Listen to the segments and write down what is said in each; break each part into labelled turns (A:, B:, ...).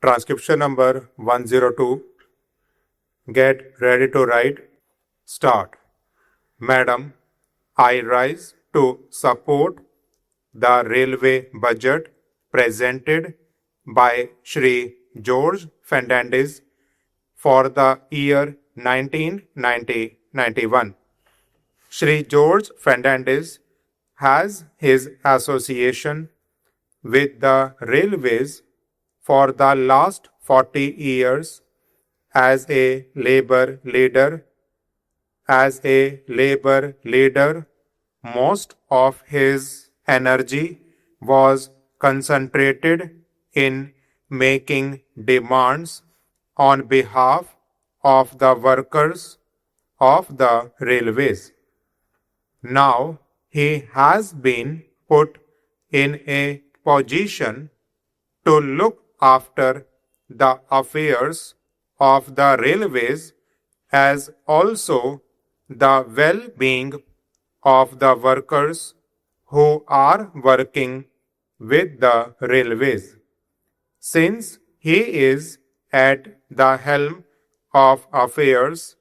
A: Transcription number 102. Get ready to write. Start. Madam, I rise to support the railway budget presented by Shri George Fernandez for the year 1990-91. Shri George Fernandez has his association with the railways for the last 40 years as a labor leader. Most of his energy was concentrated in making demands on behalf of the workers of the railways. Now he has been put in a position to look after the affairs of the railways as also the well-being of the workers who are working with the railways. Since he is at the helm of affairs,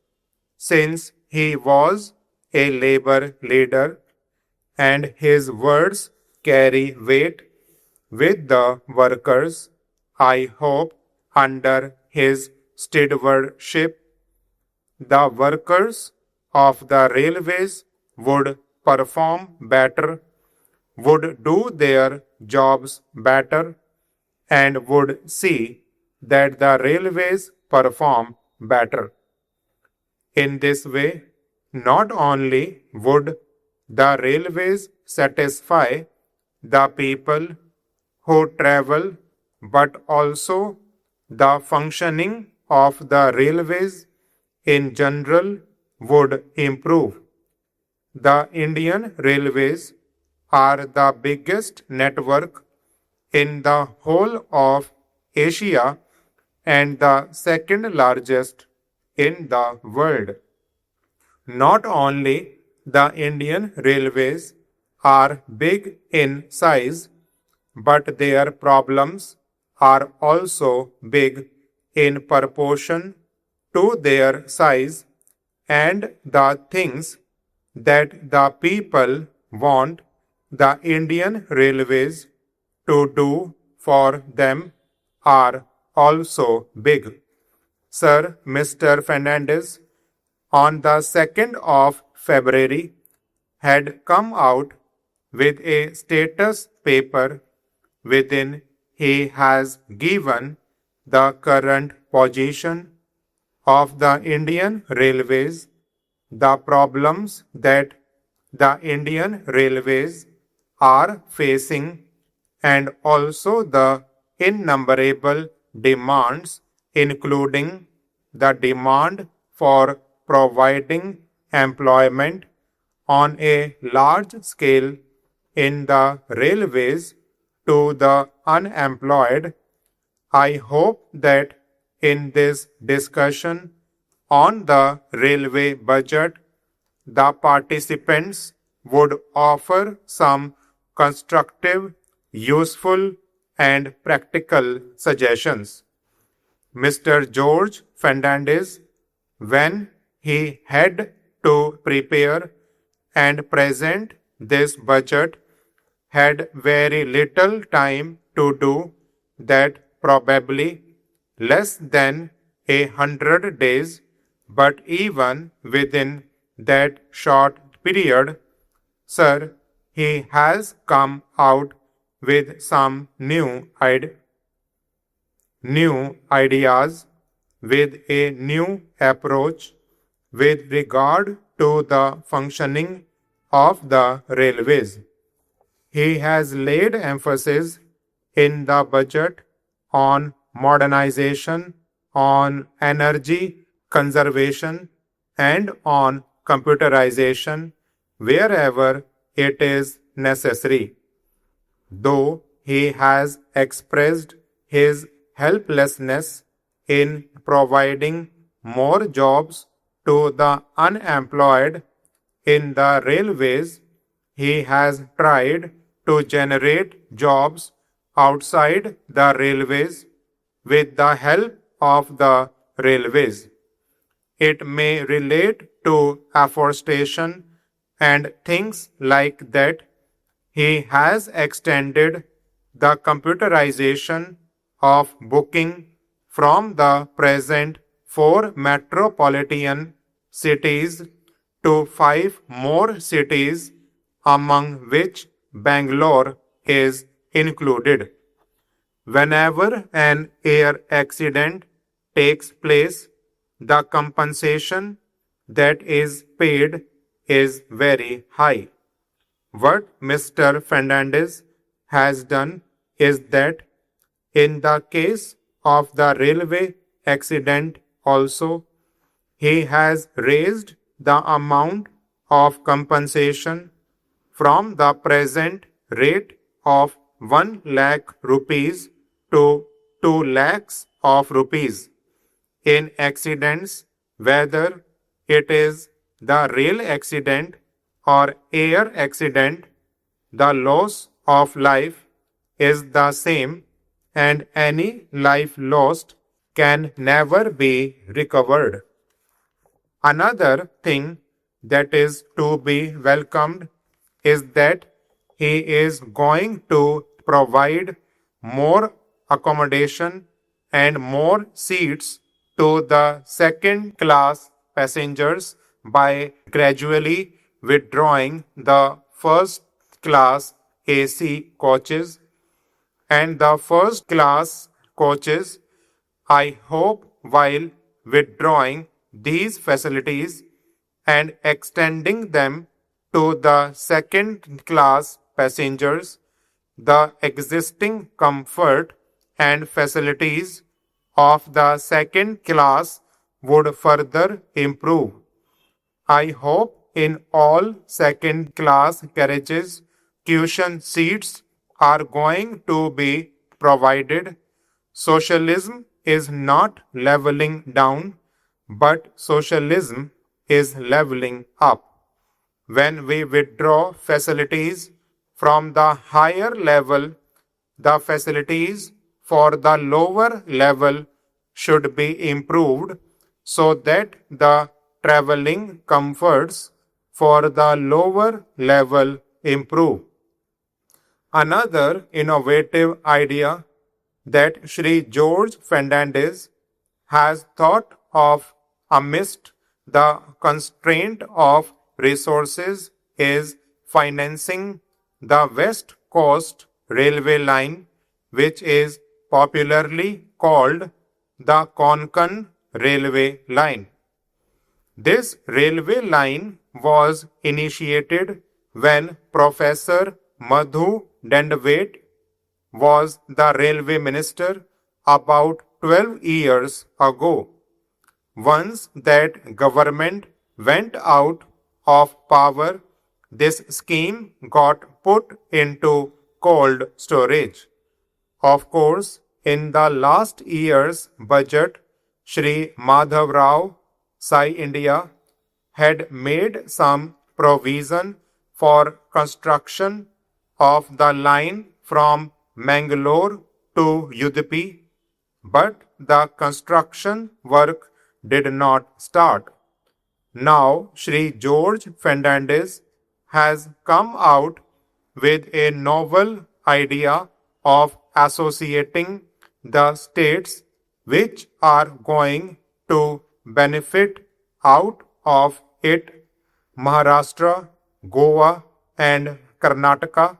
A: since he was a labor leader, and his words carry weight with the workers, I hope under his stewardship, the workers of the railways would perform better, would do their jobs better, and would see that the railways perform better. In this way, not only would the railways satisfy the people who travel, but also the functioning of the railways in general would improve. The Indian Railways are the biggest network in the whole of Asia and the second largest in the world. Not only the Indian Railways are big in size, but their problems are also big in proportion to their size, and the things that the people want the Indian Railways to do for them are also big. Sir Mr. Fernandez, on the 2nd of February, had come out with a status paper within he has given the current position of the Indian Railways, the problems that the Indian Railways are facing, and also the innumerable demands, including the demand for providing employment on a large scale in the railways to the unemployed. I hope that in this discussion on the railway budget, the participants would offer some constructive, useful, and practical suggestions. Mr. George Fernandez, when he had to prepare and present this budget, had very little time to do that, probably less than 100 days, but even within that short period, sir, he has come out with some new ideas, with a new approach with regard to the functioning of the railways. He has laid emphasis in the budget on modernization, on energy conservation, and on computerization wherever it is necessary. Though he has expressed his helplessness in providing more jobs to the unemployed in the railways, he has tried to generate jobs outside the railways with the help of the railways. It may relate to afforestation and things like that. He has extended the computerization of booking from the present 4 metropolitan cities to 5 more cities, among which Bangalore is included. Whenever an air accident takes place, the compensation that is paid is very high. What Mr. Fernandez has done is that in the case of the railway accident also, he has raised the amount of compensation from the present rate of 1 lakh rupees to 2 lakhs of rupees in accidents, whether it is the rail accident or air accident. The loss of life is the same, and any life lost can never be recovered. Another thing that is to be welcomed is that he is going to provide more accommodation and more seats to the second class passengers by gradually withdrawing the first class AC coaches and the first class coaches. I hope while withdrawing these facilities and extending them to the second class passengers, the existing comfort and facilities of the second class would further improve. I hope in all second class carriages, cushion seats are going to be provided. Socialism is not leveling down, but socialism is leveling up. When we withdraw facilities from the higher level, the facilities for the lower level should be improved so that the traveling comforts for the lower level improve. Another innovative idea that Sri George Fernandez has thought of amidst the constraint of resources is financing the West Coast Railway Line, which is popularly called the Konkan Railway Line. This railway line was initiated when Professor Madhu Dandavate was the railway minister about 12 years ago. Once that government went out of power, this scheme got put into cold storage. Of course, in the last year's budget, Shri Madhav Rao Sai India had made some provision for construction of the line from Mangalore to Udupi, but the construction work did not start. Now Shri George Fernandez has come out with a novel idea of associating the states which are going to benefit out of it, Maharashtra, Goa, and Karnataka,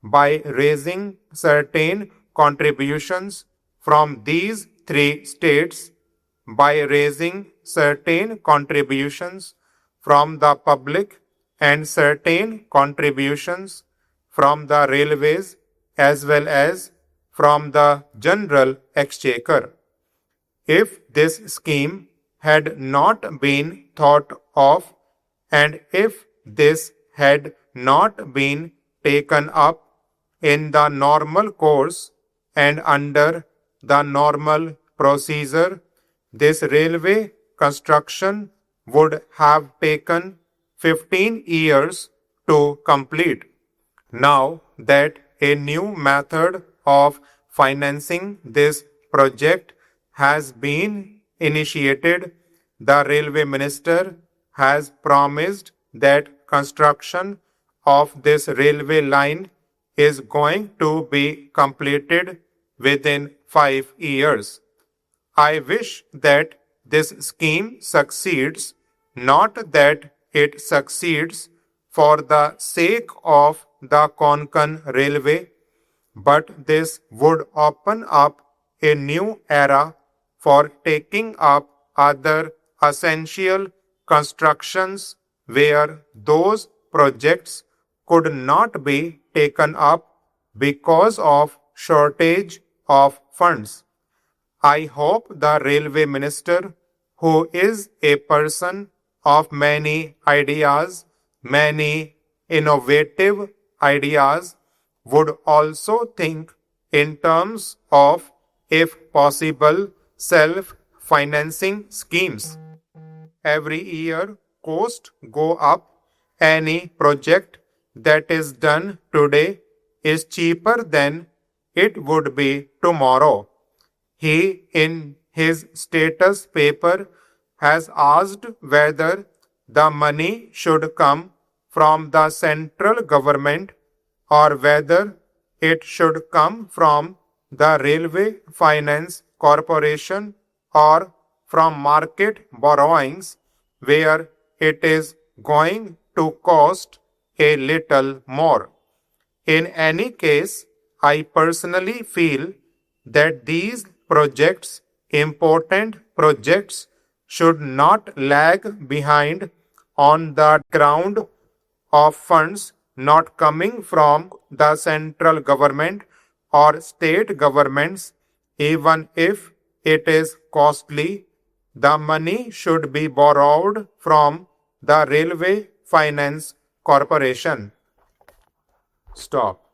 A: by raising certain contributions from these three states, by raising certain contributions from the public and certain contributions from the railways as well as from the general exchequer. If this scheme had not been thought of, and if this had not been taken up in the normal course and under the normal procedure, this railway construction would have taken 15 years to complete. Now that a new method of financing this project has been initiated, the railway minister has promised that construction of this railway line is going to be completed within 5 years. I wish that this scheme succeeds, not that it succeeds for the sake of the Konkan Railway, but this would open up a new era for taking up other essential constructions where those projects could not be taken up because of shortage of funds. I hope the railway minister, who is a person of many ideas, many innovative ideas, would also think in terms of, if possible, self-financing schemes. Every year, costs go up. Any project that is done today is cheaper than it would be tomorrow. He, in his status paper, has asked whether the money should come from the central government or whether it should come from the Railway Finance Corporation or from market borrowings, where it is going to cost a little more. In any case, I personally feel that these projects, important projects, should not lag behind on the ground of funds not coming from the central government or state governments. Even if it is costly, the money should be borrowed from the Railway Finance Corporation. Stop.